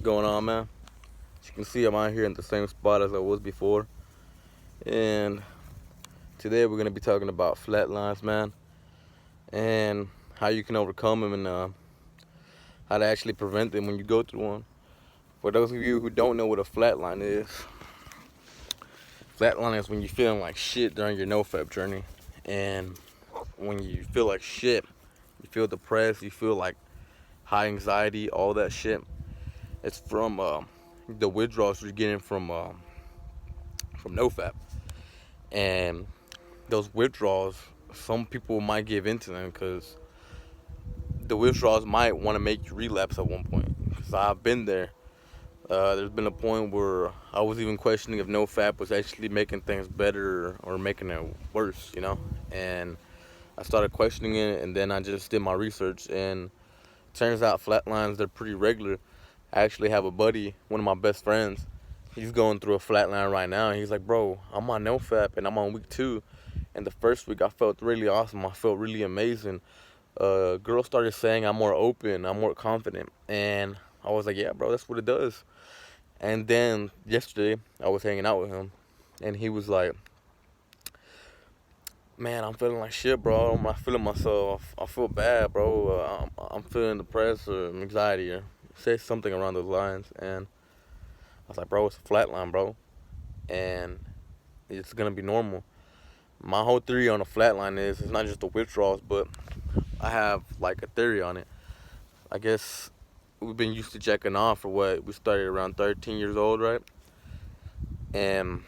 What's going on, man? As you can see, I'm out here in the same spot as I was before. And today we're going to be talking about flatlines, man, and how you can overcome them and how to actually prevent them when you go through one. For those of you who don't know what a flatline is when you're feeling like shit during your nofap journey. And when you feel like shit, you feel depressed, you feel like high anxiety, all that shit. It's from the withdrawals you're getting from nofap. And those withdrawals, some people might give into them because the withdrawals might want to make you relapse at one point. Because I've been there. There's been a point where I was even questioning if nofap was actually making things better or making it worse, And I started questioning it, and then I just did my research, and turns out flatlines, they're pretty regular. I actually have a buddy, one of my best friends. He's going through a flatline right now, and he's like, bro, I'm on nofap, and I'm on week 2. And the first week, I felt really awesome. I felt really amazing. Girls started saying I'm more open, I'm more confident. And I was like, yeah, bro, that's what it does. And then yesterday, I was hanging out with him, and he was like, man, I'm feeling like shit, bro. I'm not feeling myself. I feel bad, bro. I'm feeling depressed or anxiety or say something around those lines. And I was like, bro, it's a flatline, bro. And it's going to be normal. My whole theory on a flatline is it's not just the withdrawals, but I have like a theory on it. I guess we've been used to jacking off for what? We started around 13 years old, right? And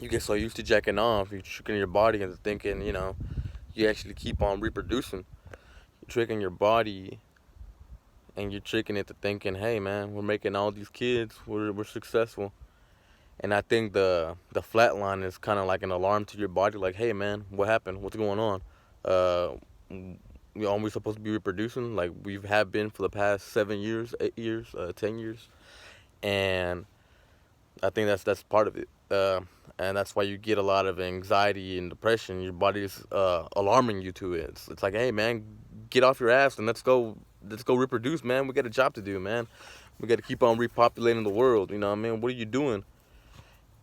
you get so used to jacking off, you're tricking your body into thinking, you actually keep on reproducing. You're tricking your body and you're tricking it to thinking, hey, man, we're making all these kids, we're successful. And I think the flat line is kind of like an alarm to your body, like, hey, man, what happened? What's going on? Uh, are we supposed to be reproducing like we have been for the past 7 years, 8 years, 10 years? And I think that's part of it. And that's why you get a lot of anxiety and depression. Your body's alarming you to it. It's like, hey, man, get off your ass and let's go reproduce, man. We got a job to do, man. We got to keep on repopulating the world. You know what I mean? What are you doing?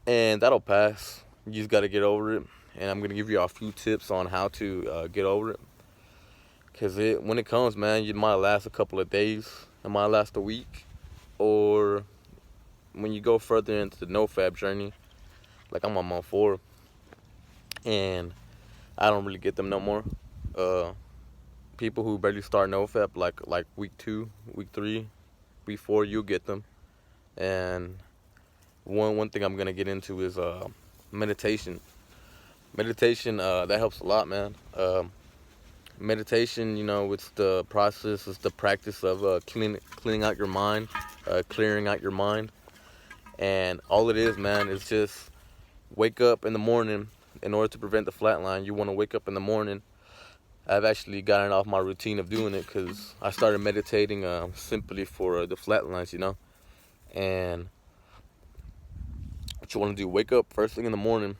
And that'll pass. You just got to get over it. And I'm going to give you a few tips on how to get over it. Because when it comes, man, it might last a couple of days. It might last a week. Or when you go further into the nofap journey, like I'm on month 4. And I don't really get them no more. People who barely start nofap, like week 2, week 3, week 4, you'll get them. And one thing I'm gonna get into is meditation. Meditation that helps a lot, man. Meditation, it's the process, it's the practice of cleaning out your mind, clearing out your mind, and all it is, man, is just wake up in the morning. In order to prevent the flatline, you want to wake up in the morning. I've actually gotten off my routine of doing it because I started meditating simply for the flatlines, And what you want to do, wake up first thing in the morning,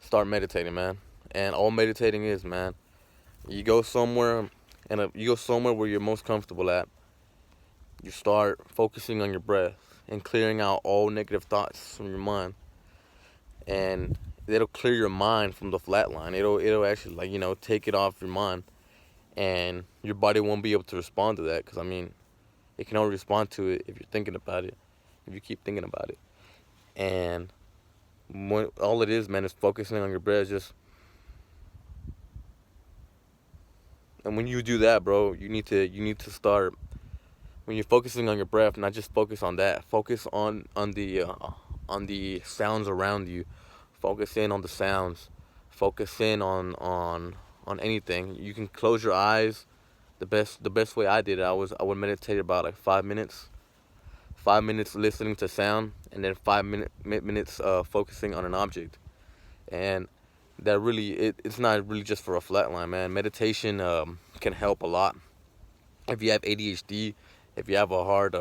start meditating, man. And all meditating is, man, you go somewhere, and you go somewhere where you're most comfortable at. You start focusing on your breath and clearing out all negative thoughts from your mind. And it'll clear your mind from the flat line. It'll actually, take it off your mind, and your body won't be able to respond to that because it can only respond to it if you're thinking about it, if you keep thinking about it. And all it is, man, is focusing on your breath. And when you do that, bro, you need to start. When you're focusing on your breath, not just focus on that. Focus on the sounds around you. Focus in on the sounds. Focus in on anything. You can close your eyes. The best way I did it, I would meditate about like 5 minutes. 5 minutes listening to sound, and then 5 minutes focusing on an object. And that really it's not really just for a flat line, man. Meditation can help a lot. If you have ADHD, if you have a hard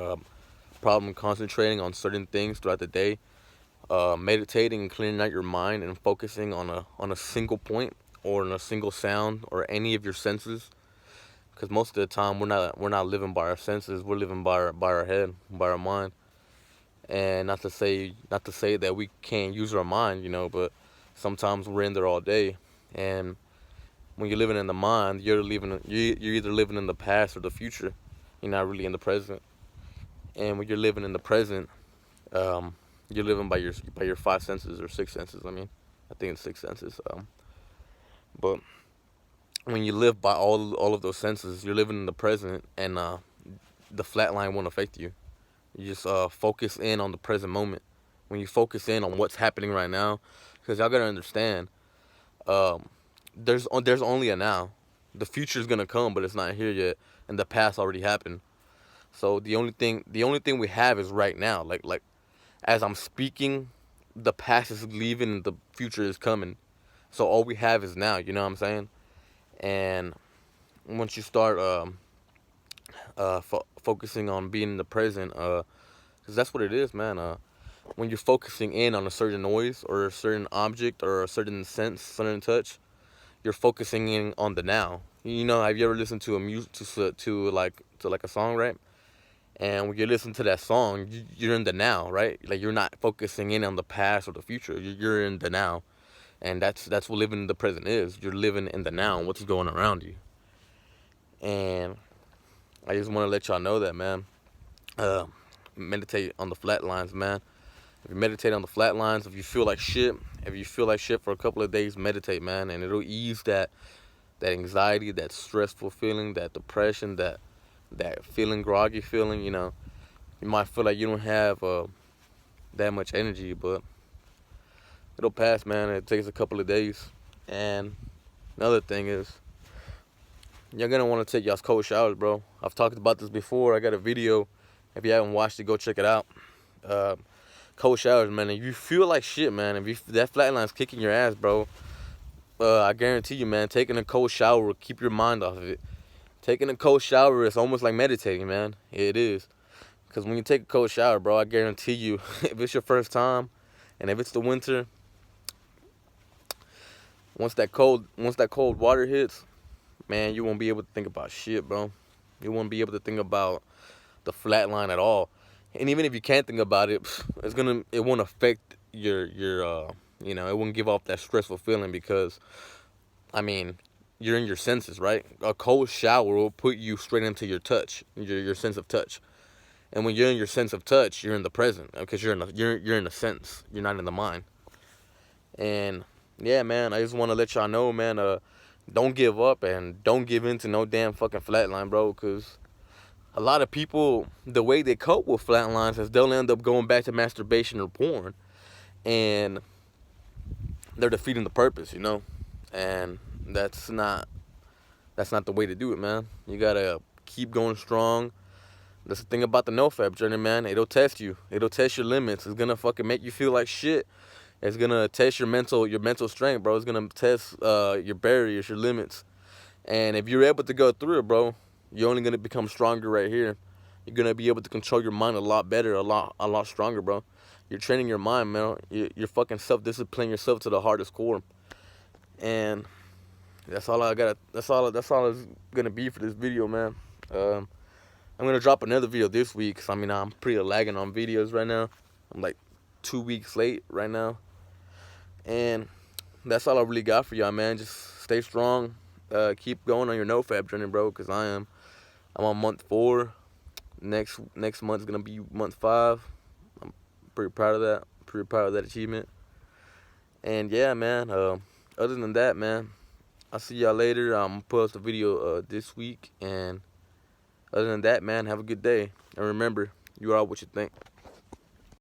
problem concentrating on certain things throughout the day, meditating and clearing out your mind and focusing on a single point or on a single sound or any of your senses Because most of the time we're not living by our senses. We're living by our head, by our mind. And not to say that we can't use our mind, but sometimes we're in there all day. And when you're living in the mind, you're either living in the past or the future. You're not really in the present. And when you're living in the present, um, you're living by your five senses or six senses. I mean, I think it's six senses. But when you live by all of those senses, you're living in the present, and the flat line won't affect you. You just focus in on the present moment. When you focus in on what's happening right now, because y'all gotta understand, um, there's only a now. The future's gonna come, but it's not here yet, and the past already happened. So the only thing we have is right now. Like as I'm speaking, the past is leaving and the future is coming. So all we have is now. You know what I'm saying? And once you start focusing on being in the present, because that's what it is, man. When you're focusing in on a certain noise or a certain object or a certain sense, certain touch, you're focusing in on the now. Have you ever listened to a music to like a song, right? And when you listen to that song, you're in the now, right? Like you're not focusing in on the past or the future. You're in the now, and that's what living in the present is. You're living in the now, what's going around you. And I just want to let y'all know that, man. Uh, Meditate on the flat lines, man. If you meditate on the flat lines, if you feel like shit for a couple of days, meditate, man, and it'll ease that anxiety, that stressful feeling, that depression, that feeling groggy feeling. You might feel like you don't have that much energy, but it'll pass, man. It takes a couple of days. And another thing is, you're gonna want to take y'all's cold showers, bro. I've talked about this before. I got a video. If you haven't watched it, go check it out. Uh, Cold showers, man. If you feel like shit, man, if that flatline's kicking your ass, bro, I guarantee you, man, taking a cold shower will keep your mind off of it. Taking a cold shower is almost like meditating, man. It is. Because when you take a cold shower, bro, I guarantee you, if it's your first time, and if it's the winter, once that cold water hits, man, you won't be able to think about shit, bro. You won't be able to think about the flat line at all. And even if you can't think about it, it won't affect it won't give off that stressful feeling because, I mean, you're in your senses, right? A cold shower will put you straight into your touch, your sense of touch. And when you're in your sense of touch, you're in the present because you're in the sense. You're not in the mind. And yeah, man, I just want to let y'all know, man, don't give up and don't give in to no damn fucking flatline, bro, because a lot of people, the way they cope with flatlines is they'll end up going back to masturbation or porn, and they're defeating the purpose. And that's not the way to do it, man. You gotta keep going strong. That's the thing about the NoFap journey, man. It'll test you. It'll test your limits. It's gonna fucking make you feel like shit. It's gonna test your mental strength, bro. It's gonna test your barriers, your limits. And if you're able to go through it, bro, you're only gonna become stronger right here. You're gonna be able to control your mind a lot better, a lot stronger, bro. You're training your mind, man. You're fucking self-disciplining yourself to the hardest core. And that's all I got. That's all it's gonna be for this video, man. Um, I'm gonna drop another video this week. 'Cause, I mean, I'm pretty lagging on videos right now. I'm like 2 weeks late right now, and that's all I really got for y'all, man. Just stay strong. Keep going on your NoFap journey, bro. 'Cause I'm on month 4. Next month's gonna be month 5. I'm pretty proud of that. Pretty proud of that achievement. And yeah, man. Other than that, man, I'll see y'all later. I'm gonna post a video this week. And other than that, man, have a good day. And remember, you are what you think.